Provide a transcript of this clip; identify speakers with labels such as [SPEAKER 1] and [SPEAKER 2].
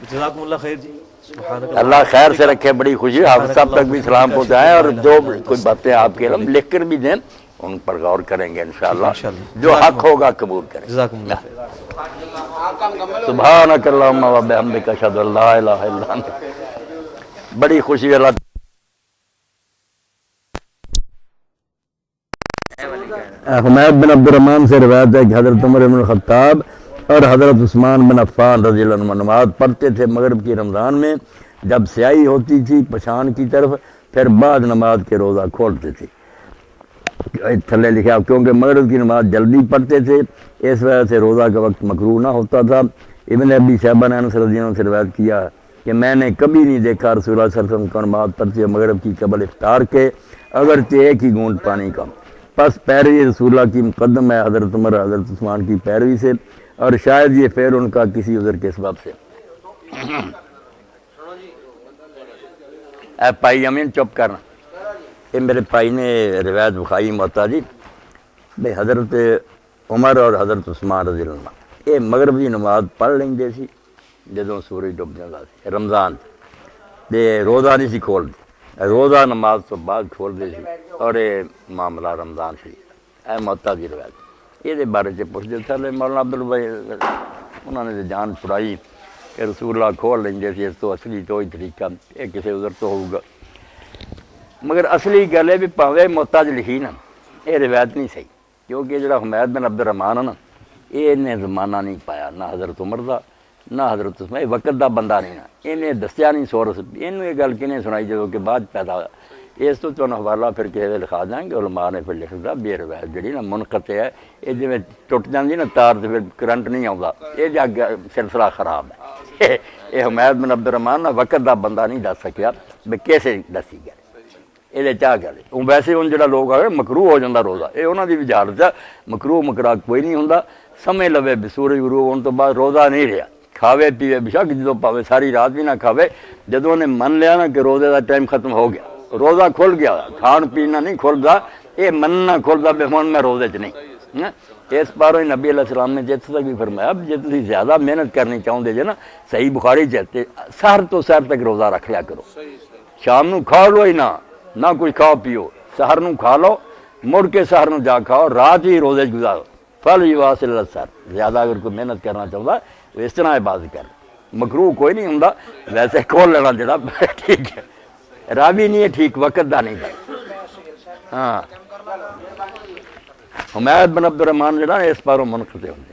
[SPEAKER 1] جزاکم اللہ خیر جی. سبحانک
[SPEAKER 2] اللہ خیر سے رکھے. بڑی خوشی. آپ سب تک بھی سلام پہنچائیں، اور جو کوئی باتیں آپ کے علم لکھ کر بھی دیں ان پر غور کریں گے انشاءاللہ. جو حق ہوگا قبول کریں.
[SPEAKER 1] جزاکم اللہ خیر.
[SPEAKER 2] سبحانک اللہم و بحمدک اشہد ان لا الہ الا انت. بڑی خوشی. اللہ حمید بن عبد الرحمن سے روایت ہے کہ حضرت عمر بن الخطاب اور حضرت عثمان بن عفان رضی اللہ عنہ نماز پڑھتے تھے مغرب کی رمضان میں. جب سیاہی ہوتی تھی پشان کی طرف، پھر بعد نماز کے روزہ کھولتے تھے. تھلے لکھا کیونکہ مغرب کی نماز جلدی پڑھتے تھے، اس وجہ سے روزہ کا وقت مکروہ نہ ہوتا تھا. ابن ابی شیبہ نے انس رضی اللہ عنہ سے روایت کیا کہ میں نے کبھی نہیں دیکھا رسول اللہ صلی اللہ علیہ وسلم کو نماز پڑھتے مغرب کی قبل افطار کے، اگرچہ ایک ہی گھونٹ پانی کا. پس پیروی رسول اللہ کی مقدم ہے حضرت عمر حضرت عثمان کی پیروی سے، اور شاید یہ فعل ان کا کسی عذر کے سبب سے. اے پائی امین چپ کرنا. یہ میرے بھائی نے روایت بخاری معتادی بھائی حضرت عمر اور حضرت عثمان رضی اللہ عنہ یہ مغرب کی نماز پڑھ لیں گے سی جدوں سورج ڈب جاتا سی رمضان تے روزہ نہیں سی کھولتے، روزہ نماز تو بعد کھولتے سی، اور یہ معاملہ رمضان شریف اے معتادی روایت. یہ بارے سے پوچھتے تھے مولانا عبد البھائی انہوں نے جان چھڑائی کہ رسول اللہ کھول لیں گے سی، اس تو اصلی تو ہی طریقہ یہ کسی عذر تو ہوگا. مگر اصلی گل ہے بھی پاوے محتاج لکھی نا یہ روایت نہیں صحیح، کیونکہ جڑا حمید بن عبد الرحمان ہے نا یہ نے زمانہ نہیں پایا نہ حضرت عمر دا نہ حضرت عثمان، وقت دا بندہ نہیں نا، انہیں دسیا نہیں سورس، انہوں یہ گل کنے سنائی جدوں کہ بعد پیدا ہوا. اس تو تمہیں حوالہ پھر کسی ویلے لکھا دیں گے، علماء نے پھر لکھ دا بے روایت جڑی نا منقطع ہے، یہ جی ٹوٹ جاندی نا تار تو پھر کرنٹ نہیں آتا، یہ جا سلسلہ خراب ہے. یہ حمید بن عبد الرحمان نا وقت دا بندہ نہیں دس سکیا بھی کیسے دسی گیا یہ چاہ گل. ویسے ہوں جڑا لوگ آ مکروہ ہو جاتا روزہ، یہ انہوں کی وجالت ہے. مکروہ مکرا کوئی نہیں ہوں، سمے لوے سورج غروب ہونے تو بعد روزہ نہیں رہا، کھاوے پیوے بشک جدو پاوے ساری رات بھی نہ کھاوے. جدوں نے من لیا نا کہ روزے کا ٹائم ختم ہو گیا، روزہ کھل گیا، کھان پینا نہیں کھلتا، یہ مننا کھلتا بھی ہوں میں روزے چ نہیں. اس باروں نبی علیہ السلام نے جت تک بھی فرمایا جی تھی زیادہ محنت کرنی چاہتے جے نا صحیح بخاری چاہتے سحر تو سحر تک روزہ رکھ لیا کرو. شام نو کھا لو ہی نہ کچھ کھاؤ پیو، سحر نو کھا لو مڑ کے سحر نو جا کھاؤ، رات ہی روزے گزارو. پھل یواصل السحر، زیادہ اگر کوئی محنت کرنا چاہتا ہے اس طرح عبادت کر. مکروہ کوئی نہیں ہوں، ویسے کھول لینا جڑا ٹھیک ہے، راوی نہیں ہے ٹھیک، وقت دا نہیں ہے. ہاں حمید بن عبد الرحمان جڑا اس پاروں منقطع ہوں.